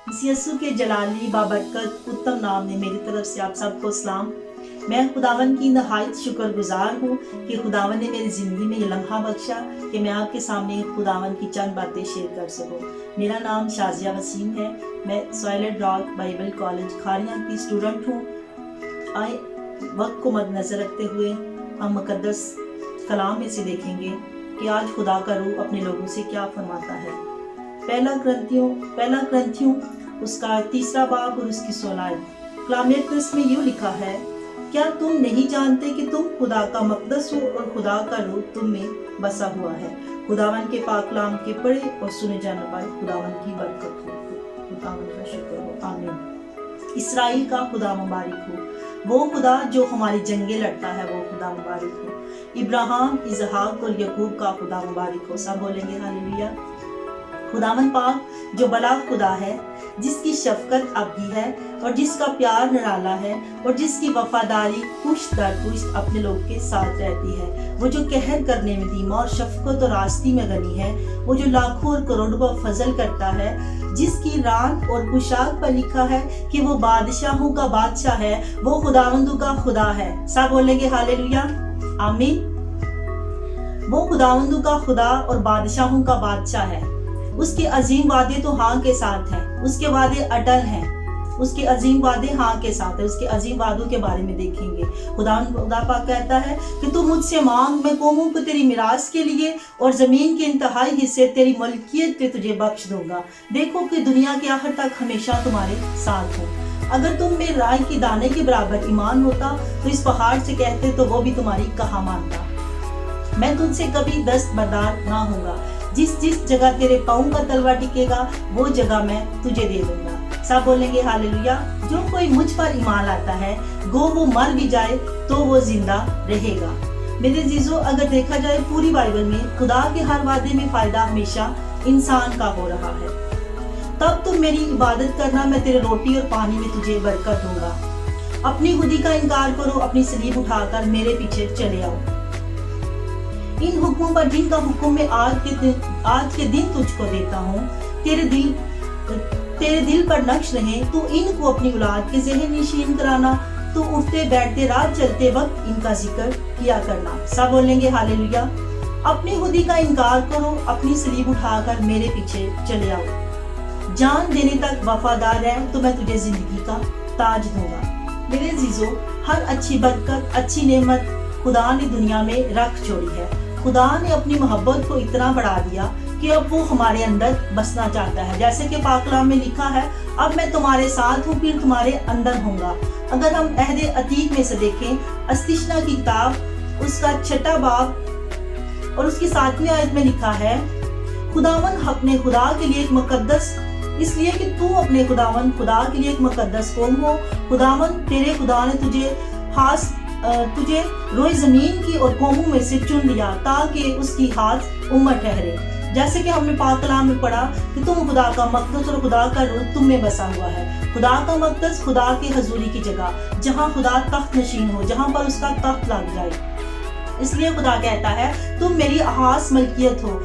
यसु के जलाली बाबरकत उत्तम नाम में मेरी तरफ से आप सबको सलाम। मैं खुदावन की नहायत शुक्रगुजार हूँ कि खुदावन ने मेरी ज़िंदगी में ये लम्हा बख्शा कि मैं आपके सामने खुदावन की चंद बातें शेयर कर सकूँ। मेरा नाम शाजिया वसीम है। मैं सॉइलेट रॉक बाइबल कॉलेज खारिया की स्टूडेंट हूँ। आए वक्त को मद्देनज़र रखते हुए हम मुकद्दस कलाम में से देखेंगे कि आज खुदा का रूह अपने लोगों से क्या फरमाता है। पहला क्रंथियों उसका 3 बाब और उसकी 16 कलाम मुकद्दस में यूँ लिखा है, क्या तुम नहीं जानते कि तुम खुदा का मक़दस हो और खुदा का रूह तुम में बसा हुआ है। खुदावन के पाक कलाम के पढ़े और सुने जाने पर खुदावन की बरकत हो, खुदावन का शुक्र हो। आमीन। इसराइल का खुदा मुबारक हो, वो खुदा जो हमारी जंगें लड़ता है, वो खुदा मुबारक हो। इब्राहिम, इसहाक और यकूब का खुदा मुबारक हो। सब बोलेंगे हालेलुया। खुदावन पाक जो भला खुदा है, जिसकी शफकत अबदी है और जिसका प्यार निराला है और जिसकी वफादारी पुश्त दर पुश्त अपने लोग के साथ रहती है। वो जो कहर करने में धीमा और शफकत और आस्ती में गनी है। वो जो लाखों और करोड़ों का फजल करता है, जिसकी रान और पोशाक पर लिखा है कि वो बादशाहों का बादशाह है, वो खुदावंदों का खुदा है। सब बोलेंगे हालेलुया, आमीन। वो खुदावंदों का खुदा और बादशाहों का बादशाह है। उसके अजीम वादे तो हाँ के साथ हैं, उसके वादे अटल हैं। उसके अजीम वादे हाँ के साथ है। उसके अजीम वादों के बारे में देखेंगे। खुदा पाक कहता है कि तू मुझसे मांग, मैं कौमों को तेरी मिरास के लिए और जमीन के इंतहाई हिस्से तेरी मलकियत पे तुझे बख्श दूंगा। देखो कि दुनिया के आखिर तक हमेशा तुम्हारे साथ हो। अगर तुम में राय की दाने के बराबर ईमान होता तो इस पहाड़ से कहते तो वो भी तुम्हारी कहा मानता। मैं तुझसे कभी दस्तबरदार ना होऊंगा। जिस जिस जगह तेरे पाँव का तलवा टिकेगा वो जगह मैं तुझे दे दूंगा। सब बोलेंगे हालेलुया। जो कोई मुझ पर ईमान लाता है, गो वो मर भी जाए तो वो जिंदा रहेगा। मेरे जीजो, अगर देखा जाए पूरी बाइबल में खुदा के हर वादे में फायदा हमेशा इंसान का हो रहा है। तब तुम मेरी इबादत करना, मैं तेरे रोटी और पानी में तुझे बरकत दूंगा। अपनी खुदी का इनकार करो, अपनी सलीब उठाकर मेरे पीछे चले आओ। इन हुक्मों पर जिनका हुक्म मैं आज के दिन तुझको देता हूँ, तेरे दिल पर नक्श रहे, तो इनको अपनी औलाद के ज़हन नशीन कराना। तो उठते बैठते रात चलते वक्त इनका जिक्र किया करना। सब बोलेंगे हालेलुया। अपनी खुदी का इनकार करो, अपनी सलीब उठाकर मेरे पीछे चले आओ। जान देने तक वफादार है तो मैं तुझे जिंदगी का ताज दूंगा। मेरे जीजो, हर अच्छी बरकत, अच्छी नेमत खुदा ने दुनिया में रख छोड़ी है। खुदा ने अपनी मोहब्बत को इतना बढ़ा दिया कि अब वो हमारे अंदर बसना चाहता है। जैसे कि पाक कलाम में लिखा है, अब मैं तुम्हारे साथ हूँ, फिर तुम्हारे अंदर होऊंगा। अगर हम अहद अतीक में से देखें, अस्तिशना की किताब उसका 6 बाब और उसकी 7वीं आयत में लिखा है, खुदावन अपने खुदा के लिए एक मुकद्दस, इसलिए कि तू अपने खुदावन खुदा के लिए एक मुकद्दस कौम हो। खुदावन तेरे खुदा ने तुझे रोए जमीन की और कौमों में से चुन लिया ताकि उसकी हाथ उम्मत ठहरे। जैसे कि हमने पाक कलाम में पढ़ा कि तुम खुदा का मक़दस और खुदा का रूह तुम में बसा हुआ है। खुदा का मक़दस खुदा की हजूरी की जगह, जहाँ खुदा तख्त नशीन हो, जहाँ पर उसका तख्त लग जाए। इसलिए खुदा कहता है तुम मेरी खास मलकियत हो।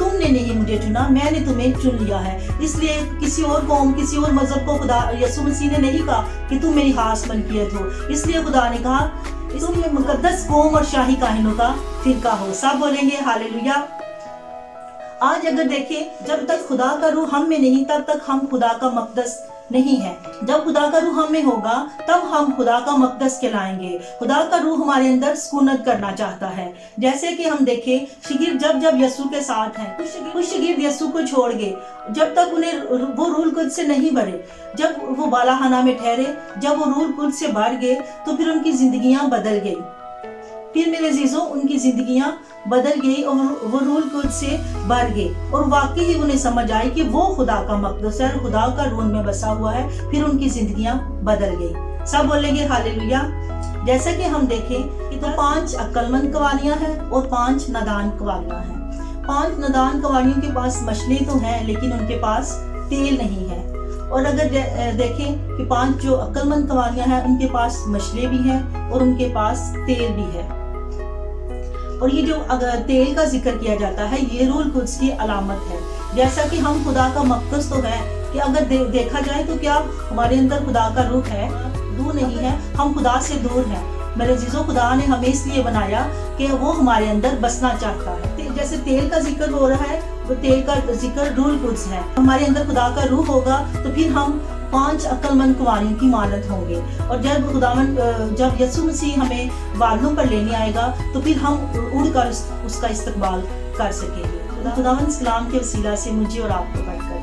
तुमने नहीं मुझे चुना, मैंने तुम्हें चुन लिया है। इसलिए किसी और कौम, किसी और मजहब को खुदा यसु मसीह ने नहीं कहा कि तुम मेरी खास मलकियत हो। इसलिए खुदा ने कहा तुम मुकद्दस कौम और शाही काहिनों का फिरका हो। सब बोलेंगे हालेलुया। आज अगर देखें, जब तक खुदा का रूह हम में नहीं, तब तक हम खुदा का मक़दस नहीं है। जब खुदा का रूह हम में होगा तब हम खुदा का मक़दस कहलाएंगे। खुदा का रूह हमारे अंदर सुकूनत करना चाहता है। जैसे कि हम देखें, शिगिर्द जब यीशु के साथ हैं, कुछ शिगिर्द यीशु को छोड़ गए जब तक उन्हें वो रूह कुद्स से नहीं भरे। जब वो बालाखाना में ठहरे, जब वो रूह कुद्स से भर गए तो फिर उनकी जिंदगियां बदल गई। फिर मेरे जीजों, उनकी जिंदगियां बदल गई और वो रूह कुद्स से भर गए और वाकई ही उन्हें समझ आई कि वो खुदा का मक़दस है, खुदा का रूह में बसा हुआ है। फिर उनकी जिंदगियां बदल गई। सब बोलेंगे हालेलुया। जैसे कि हम देखें कि तो 5 अक्लमंद कवालियां हैं और 5 नादान कवालियां हैं। 5 नादान कवालियों के पास मछली तो हैं, लेकिन उनके पास तेल नहीं है। और अगर देखें कि 5 जो अक्लमंद कवालियां हैं, उनके पास मछली भी हैं और उनके पास तेल भी है। और ये जो अगर तेल का जिक्र किया जाता है, ये रूह कुद्स की अलामत है। जैसा कि हम खुदा का मक़दस तो है, کہ اگر دیکھا جائے تو کیا ہمارے اندر خدا کا روح ہے؟ روح نہیں ہے، ہم خدا سے دور ہیں۔ میرے عزیزوں، خدا نے ہمیں اس لیے بنایا کہ وہ ہمارے اندر بسنا چاہتا ہے۔ جیسے تیل کا ذکر ہو رہا ہے، وہ تیل کا ذکر روح القدس ہے۔ ہمارے اندر خدا کا روح ہوگا تو پھر ہم 5 عقل مند کنواریوں کی مانند ہوں گے، اور جب یسوع مسیح ہمیں بالوں پر لینے آئے گا تو پھر ہم اڑ کر اس کا استقبال کر سکیں گے۔ خداوند اس کلام کے وسیلہ سے مجھے اور آپ کو برکت